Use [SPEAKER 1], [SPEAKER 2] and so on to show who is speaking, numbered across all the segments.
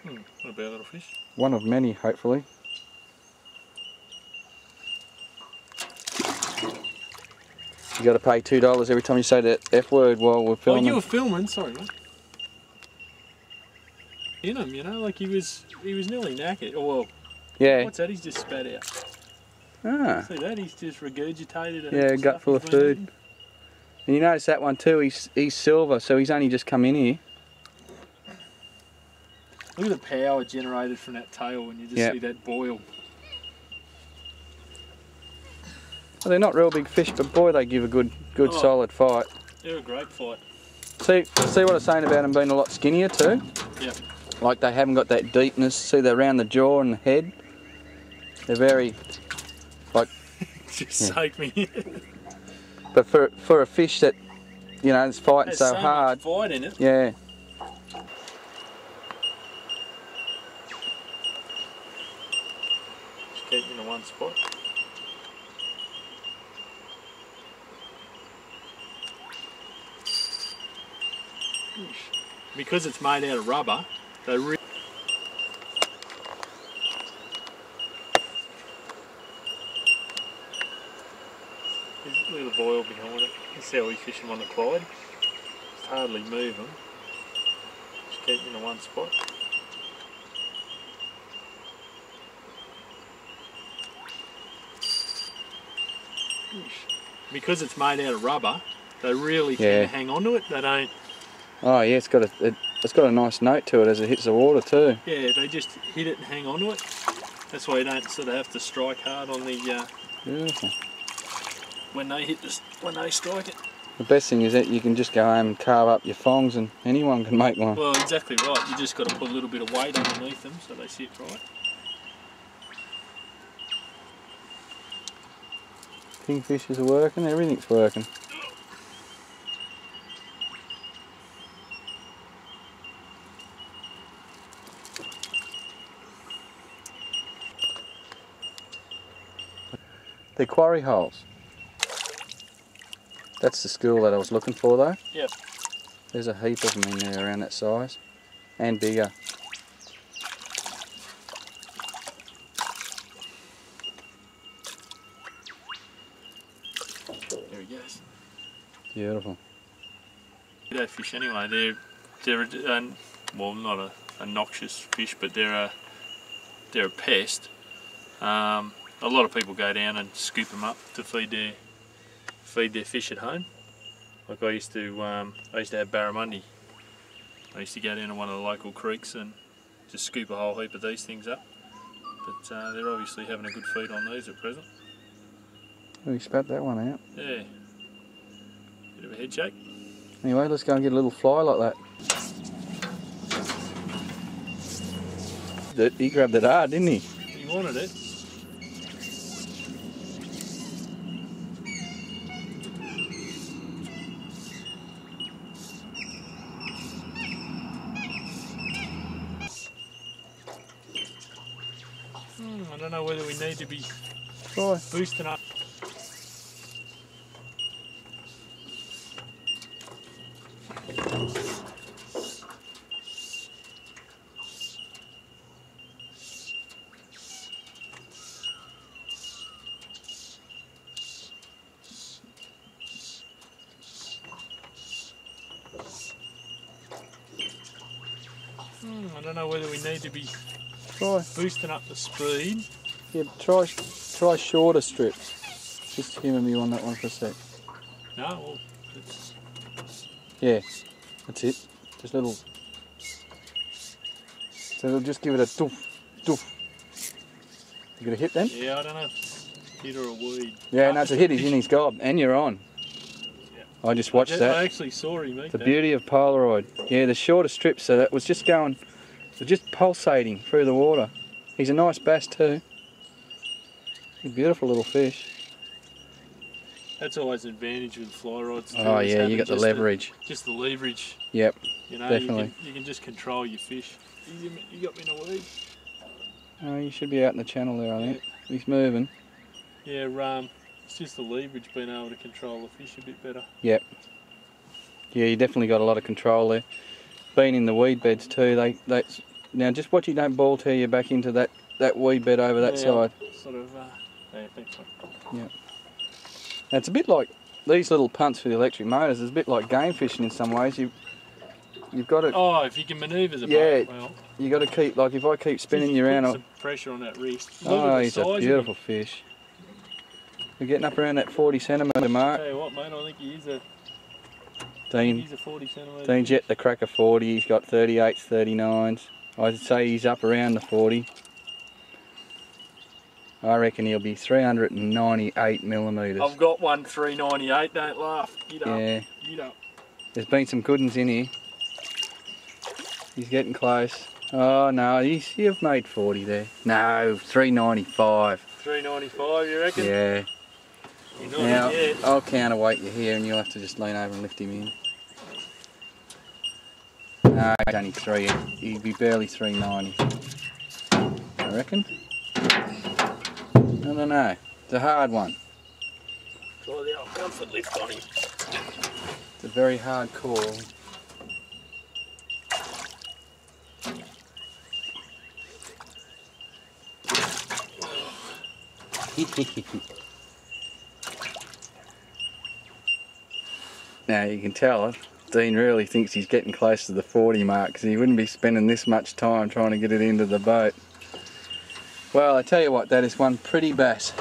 [SPEAKER 1] Not a bad little fish.
[SPEAKER 2] One of many, hopefully. You got to pay $2 every time you say that F word while we're filming.
[SPEAKER 1] Oh, you were filming? Sorry, mate. In him, you know, like he was nearly knackered. Oh well.
[SPEAKER 2] Yeah.
[SPEAKER 1] What's that? He's just spat out.
[SPEAKER 2] Ah.
[SPEAKER 1] See that? He's just regurgitated it.
[SPEAKER 2] Yeah, gut full of food. And you notice that one too. He's silver, so he's only just come in here.
[SPEAKER 1] Look at the power generated from that tail when you just see that boil.
[SPEAKER 2] Well, they're not real big fish, but boy, they give a good solid fight.
[SPEAKER 1] They're a great fight.
[SPEAKER 2] See what I was saying about them being a lot skinnier too?
[SPEAKER 1] Yeah.
[SPEAKER 2] Like they haven't got that deepness. See, they're around the jaw and the head. They're very, like...
[SPEAKER 1] Just sake me.
[SPEAKER 2] But for a fish that, you know, is fighting so hard...
[SPEAKER 1] There's so much fight in it.
[SPEAKER 2] Yeah.
[SPEAKER 1] Just keep in one spot. Because it's made out of rubber, they really... Look at the boil behind it. That's how we fish them on the Clyde. Just hardly move them. Just keep them in one spot. Because it's made out of rubber, they really tend to hang on to it. They don't...
[SPEAKER 2] Oh yeah, it's got a nice note to it as it hits the water too.
[SPEAKER 1] Yeah, they just hit it and hang on to it. That's why you don't sort of have to strike hard on the...
[SPEAKER 2] Beautiful.
[SPEAKER 1] When they strike it.
[SPEAKER 2] The best thing is that you can just go home and carve up your thongs and anyone can make one.
[SPEAKER 1] Well, exactly right. You just got to put a little bit of weight underneath them so they sit right.
[SPEAKER 2] Kingfishers are working, everything's working. They're quarry holes. That's the school that I was looking for though.
[SPEAKER 1] Yep.
[SPEAKER 2] There's a heap of them in there around that size. And bigger.
[SPEAKER 1] There he goes.
[SPEAKER 2] Beautiful.
[SPEAKER 1] They fish anyway. They're well, not a noxious fish, but they're a pest. A lot of people go down and scoop them up to feed their fish at home. Like I used to have barramundi. I used to go down to one of the local creeks and just scoop a whole heap of these things up. But they're obviously having a good feed on these at present.
[SPEAKER 2] Oh, you spat that one out.
[SPEAKER 1] Yeah. Bit of a head shake.
[SPEAKER 2] Anyway, let's go and get a little fly like that. He grabbed it hard, didn't he?
[SPEAKER 1] He wanted it. I don't know whether we need to be boosting up. I don't know whether we need to be boosting up the speed.
[SPEAKER 2] Yeah, try shorter strips. Just humour me on that one for a sec.
[SPEAKER 1] No, well, it's...
[SPEAKER 2] Yeah, that's it. Just little. So it'll just give it a doof, doof. You got a hit then?
[SPEAKER 1] Yeah, I don't know if it's a hit or a weed.
[SPEAKER 2] Yeah, no, it's a hit. He's in his gob, and you're on. Yeah. I just watched that.
[SPEAKER 1] I actually saw him eat
[SPEAKER 2] the beauty of Polaroid. Yeah, the shorter strips, so that was just going, it was just pulsating through the water. He's a nice bass too. He's a beautiful little fish.
[SPEAKER 1] That's always an advantage with fly rods too.
[SPEAKER 2] Oh yeah, you got the leverage.
[SPEAKER 1] Just the leverage.
[SPEAKER 2] Yep,
[SPEAKER 1] you know,
[SPEAKER 2] definitely.
[SPEAKER 1] You can just control your fish. You got me in a weed.
[SPEAKER 2] Oh, you should be out in the channel there, I think. He's moving.
[SPEAKER 1] Yeah, it's just the leverage, being able to control the fish a bit better.
[SPEAKER 2] Yep. Yeah, you definitely got a lot of control there. Being in the weed beds too, Now just watch you don't ball tear you back into that wee bed over that side.
[SPEAKER 1] Sort of, yeah, thanks.
[SPEAKER 2] Yeah. Now it's a bit like these little punts for the electric motors. It's a bit like game fishing in some ways. You've got to.
[SPEAKER 1] Oh, if you can manoeuvre the boat well.
[SPEAKER 2] You got to keep, like if I keep spinning you around.
[SPEAKER 1] Some pressure on that wrist.
[SPEAKER 2] Oh, he's a beautiful fish. We're getting up around that 40 centimetre mark.
[SPEAKER 1] Tell you what, mate, I think he is a.
[SPEAKER 2] Dean,
[SPEAKER 1] he's a 40 centimetre.
[SPEAKER 2] Dean's yet the cracker 40. He's got 38s, 39s. I'd say he's up around the 40. I reckon he'll be 398 millimetres.
[SPEAKER 1] I've got one 398. Don't laugh. Get up.
[SPEAKER 2] Yeah.
[SPEAKER 1] Get up.
[SPEAKER 2] There's been some good ones in here. He's getting close. Oh no, you've made 40 there. No, 395.
[SPEAKER 1] 395, you reckon?
[SPEAKER 2] Yeah.
[SPEAKER 1] You're not
[SPEAKER 2] Now,
[SPEAKER 1] yet.
[SPEAKER 2] I'll counterweight you here and you'll have to just lean over and lift him in. No, he's only 3. He'd be barely 390. I reckon. I don't know. It's a hard one.
[SPEAKER 1] Try the old comfort lift on him.
[SPEAKER 2] It's a very hard call. Now you can tell Dean really thinks he's getting close to the 40 mark because he wouldn't be spending this much time trying to get it into the boat. Well, I tell you what, that is one pretty bass.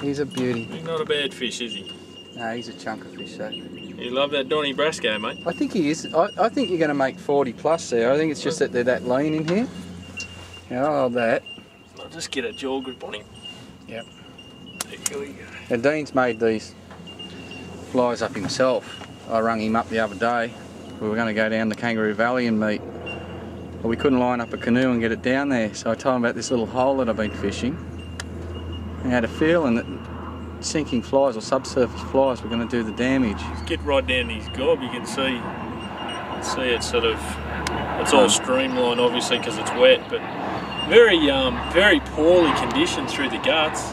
[SPEAKER 2] He's a beauty.
[SPEAKER 1] He's not a bad fish, is he?
[SPEAKER 2] No, he's a chunk of fish though.
[SPEAKER 1] You love that Donny Brasco, mate?
[SPEAKER 2] I think he is. I think you're going to make 40 plus there. I think it's just that they're that lean in here. Yeah, I'll hold that.
[SPEAKER 1] I'll just get a jaw grip on him.
[SPEAKER 2] Yep.
[SPEAKER 1] There we go.
[SPEAKER 2] Now Dean's made these flies up himself. I rung him up the other day. We were going to go down the Kangaroo Valley and meet. But we couldn't line up a canoe and get it down there. So I told him about this little hole that I've been fishing. And I had a feeling that sinking flies or subsurface flies were going to do the damage.
[SPEAKER 1] Just get right down to his gob, you can see it's sort of, it's all streamlined obviously because it's wet, but very poorly conditioned through the guts.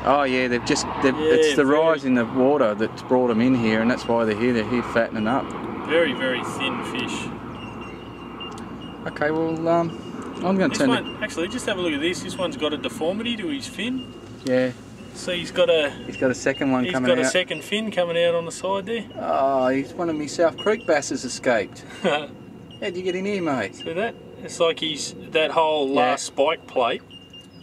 [SPEAKER 2] Oh yeah, it's the rise in the water that's brought them in here, and that's why they're here fattening up.
[SPEAKER 1] Very, very thin fish.
[SPEAKER 2] Okay, well, I'm going to turn it.
[SPEAKER 1] Actually, just have a look at this. This one's got a deformity to his fin.
[SPEAKER 2] Yeah.
[SPEAKER 1] So he's got a
[SPEAKER 2] second one coming out.
[SPEAKER 1] He's got a second fin coming out on the side there.
[SPEAKER 2] Oh, he's one of my South Creek basses escaped. How'd you get in here, mate?
[SPEAKER 1] See that? It's like he's that whole last spike plate.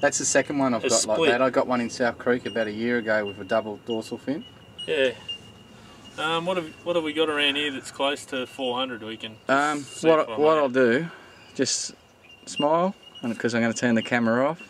[SPEAKER 2] That's the second one I've got
[SPEAKER 1] split.
[SPEAKER 2] like that. I got one in South Creek about a year ago with a double dorsal fin.
[SPEAKER 1] Yeah. What have we got around here that's close to 400? We can.
[SPEAKER 2] What I'll do, just smile, because I'm going to turn the camera off.